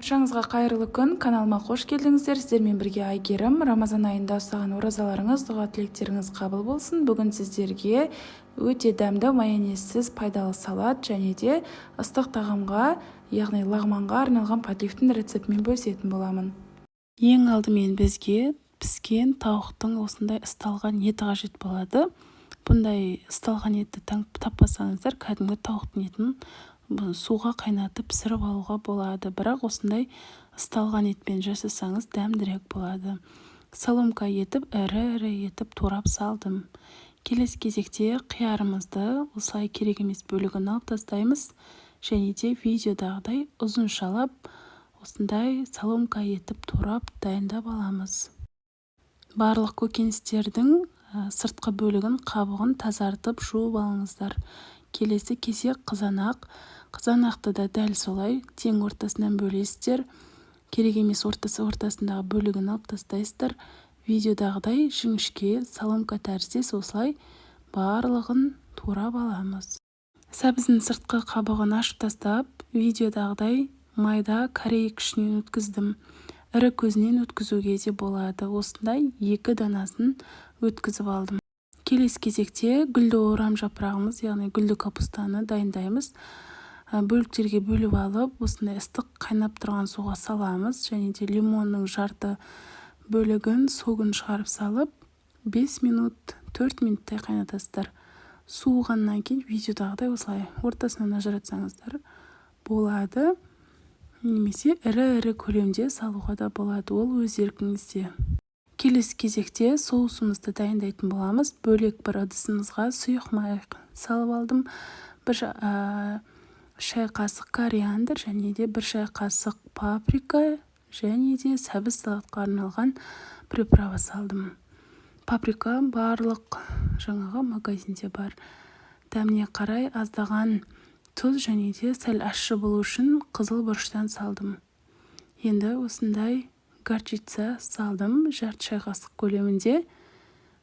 Баршаңызға қайырлы күн, каналыма қош келдіңіздер. Сіздермен бірге Айгерім. Рамазан айында ұстаған оразаларыңыз, дұға тілектеріңіз қабыл болсын. Бүгін сіздерге өте дәмді майонезсіз пайдалы салат және де ыстық тағамға, яғни лағманға арналған подлифтің рецептімен бөлісетін боламын. Ең алдымен бізге піскен тауықтың осындай ысталған еті қажет болады. Бұндай ысталған етті таппасаңыздар, кәдімгі тауықтың етін суға қайнатып пісіріп алуға болады, бірақ осындай ысталған етпен жасасаңыз дәмдірек болады. Соломка етіп, ірі-ірі етіп турап салдым. Келесі кезекте қиярымызды осылай керек емес бөлігін алып тастаймыз және де видеодағыдай ұзыншалап осындай соломка етіп турап дайындап аламыз. Барлық көкөністердің сыртқы бөлігін, қабығын тазартып жуып алыңыздар. Келесі кесек қызанақ. Қызанақты да дәл солай тең ортасынан бөлесіздер. Керек емес ортасындағы бөлігін алып тастайсыздар. Видеодағыдай жіңішке соломка тәріздес осылай барлығын турап аламыз. Сәбіздің сыртқы қабығын ашып тастап, видеодағыдай майда корей күшінен өткіздім. Ірі көзінен өткізуге де болады. Осындай 2 данасын өткізіп алдым. Келесі кезекте гүлді орам жапырағымыз, яғни гүлді капустаны дайындаймыз. Бөліктерге бөліп алып, осындай ыстық қайнап тұрған суға саламыз және де лимонның жарты бөлігін согын шығарып салып, 5 минут, 4 минуттай қайнатасыздар. Суығаннан кейін видеодағыдай осылай ортасынан ажыратсаңыздар болады. Немесе ірі-ірі көлемде салуға да болады, ол өз еркіңізде. Келесі кезекте соусымызды дайындайтын боламыз. Бөлек бір ыдысымызға сұйық май салып алдым. 1 шай қасық кориандр және де 1 шай қасық паприка және де сәбіз салатқа арналған приправа салдым. Паприка барлық жаңағы магазинде бар. Дәміне қарай аздаған тұз және де сәл ащы болу үшін қызыл бұрыштан салдым. Енді осындай горчица салдым, жарты шай қасық көлемінде.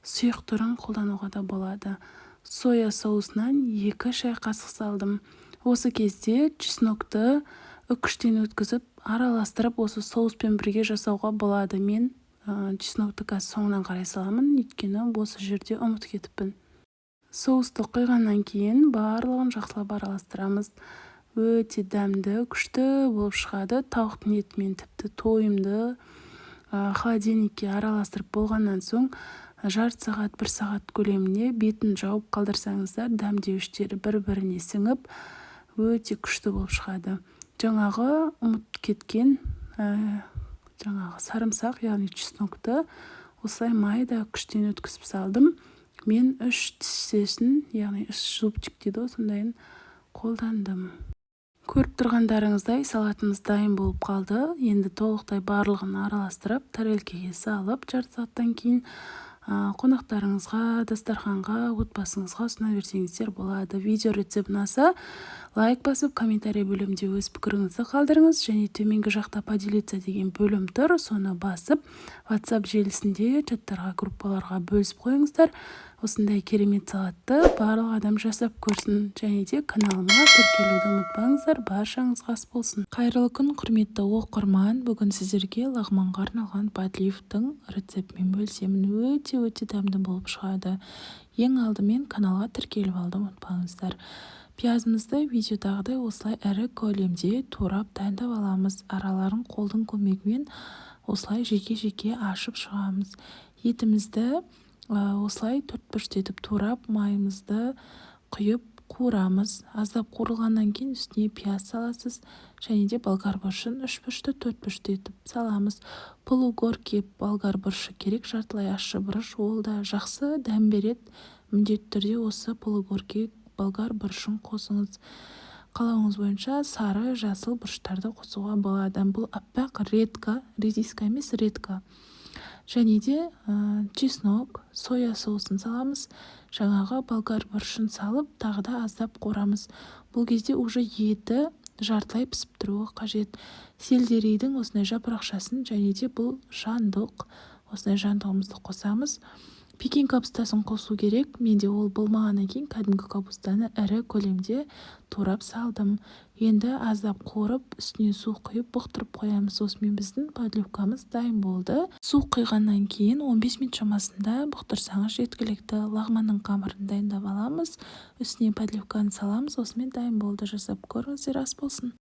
Сұйық түрін қолдануға да болады. Соя соусынан 2 шай қасық салдым. Осы кезде чеснокты үкіштен өткізіп, араластырып, осы соуспен бірге жасауға болады. Мен чеснокты соңынан қарай саламын, өйткені осы жерде ұмытып кетіппін. Соусты құйғаннан кейін барлығын жақсылап араластырамыз. Өте дәмді, күшті болып шығады. Тауықтың етімен тіпті тойымды холодильникке араластырып болғаннан соң жарты сағат, 1 сағат көлеміне бетін жауып қалдырсаңыздар, дәмдеуіштері бір-біріне сіңіп, өте күшті болып шығады. Жаңағы ұмытып кеткен жаңағы сарымсақ, яғни чеснокты осылай майда күштен өткізіп салдым. Мен 3 тістесін, яғни 3 зубчик дейді, сондайын қолдандым. Көріп тұрғандарыңыздай салатымыз дайын болып қалды. Енді толықтай барлығын араластырып, тарелкеге салып, жарты сағаттан кейін қонақтарыңызға, дастарханға, отбасыңызға ұсына берсеңіздер болады. Видео рецепт ұнаса, лайк басып, комментарий бөлімде өз пікіріңізді қалдырыңыз және төменгі жақта поделиться деген бөлім тұр, соны басып, WhatsApp желісінде чаттарға, группаларға бөлісіп қойыңыздар. Осындай керемет салатты барлық адам жасап көрсін және де каналыма тіркелуді ұмытпаңыздар. Баршаңызға ас болсын. Қайырлы күн, құрметті оқырман. Бүгін сіздерге лағманға арналған подлифтің рецептімен бөлісемін. Өте дәмді болып шығады. Ең алдымен каналға тіркеліп алды, ұмытпаңыздар. Пиязымызды видеодағыдай осылай ірі көлемде турап дайындап аламыз. Араларын қолдың көмегімен осылай жеке-жеке ашып шығамыз. Етімізді осылай 4 етіп турап, майымызды құйып қуырамыз. Аздап қуырылғаннан кейін үстіне пияз саласыз және де болгар бұрышын 3 етіп саламыз. Полугорки болгар бұрышы керек, жартылай ащы бұрыш, ол да жақсы дәм береді. Міндетті түрде осы полугорки болгар бұрышын қосыңыз. Қалауыңыз бойынша сары, жасыл бұрыштарды қосуға болады. Бұл аппақ редиска емес, редка. Және де чеснок, соя соусын саламыз. Жаңағы болгар бұрышын салып, тағы да аздап қуырамыз. Бұл кезде уже еті жартылай пісіп тұруы қажет. Сельдерейдің осындай жапырақшасын және де бұл жандық, осындай жандығымызды қосамыз. пекин капустасын қосу керек. Менде ол болмағаннан кейін кәдімгі капустаны ірі көлемде турап салдым. Енді аздап қуырып, үстіне су құйып бұқтырып қоямыз. Осымен біздің подливкамыз дайын болды. Су құйғаннан кейін 15 минут шамасында бұқтырсаңыз жеткілікті. Лағманның қамырын дайындап аламыз. Үстіне подливканы саламыз. Осымен дайын болды. Жасап көріңіздер, ас болсын.